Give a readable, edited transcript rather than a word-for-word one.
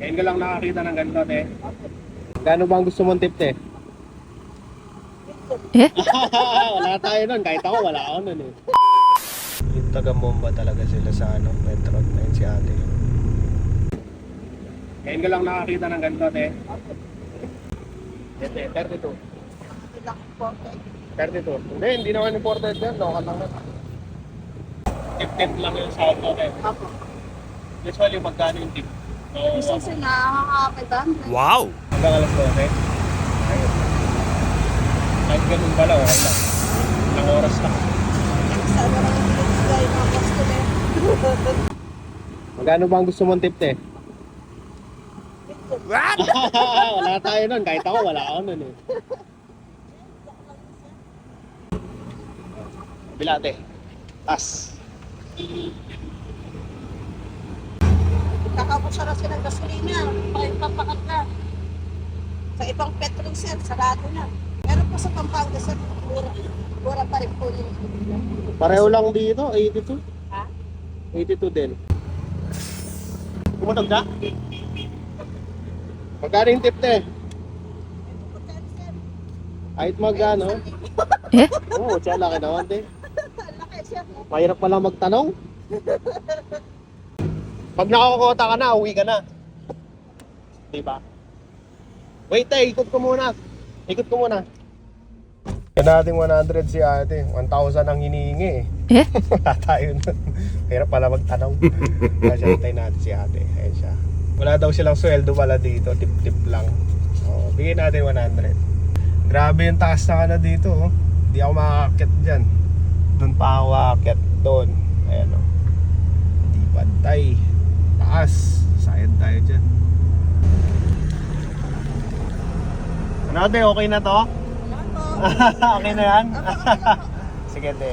Ngayon ka lang nakakita ng ganito, te. Gano bang gusto mong tip, te? Eh? Wala tayo nun. Kahit ako, wala ako nun eh. Yung taga-Momba talaga sila sa Metro. Ayun si ate. Ngayon ka lang nakakita ng ganito, te. Ete, 32. 32. Hindi naman imported yan. Local lang yan. Tip-tip lang yung sa auto, te. Apo. Usually, magkano yung tip? Minsan sir, nakakakapagdaan. Wow! Hanggang alas 12. Ayun. Kahit ganun pala, okay lang. Ilang oras lang. Sana lang yung pinagsigay mga customer. Magkano bang gusto mong tip, te? What? Wala tayo nun. Kahit ako, wala ako nun eh. Bilate. Tas. Kakabuksa na sila ng gasolina. Pampakat na. Sa ibang petrol sir, sarado na. Pero po sa Pampanga sir, mura pa rin po yun. Pareho lang dito, 82. Ha? 82 din. Kumunog na? Magkano yung tip, te? Kahit magkano? Eh? Oo, siya laki naman, te. Laki sir. Mahirap pala magtanong. Pag nakakota ka na, uwi ka na. Diba? Wait, te, ikot ko muna. Ikot ko muna. Kaya natin 100 si ate. 1,000 ang hinihingi eh. Eh? Wala tayo nun. Hirap pala magtanong. Kaya hintay natin si ate. Ayan siya. Wala daw silang sweldo pala dito. Tip-tip lang. O, bigyan natin 100. Grabe yung taas na dito. Oh. Hindi ako makakakit dyan. Doon pa ako makakakit. Doon. Ayan o. Hindi pantay. Taas. Sayad tayo dyan. Ano ate? Okay na to? Wala po. Okay na yan? Sige te.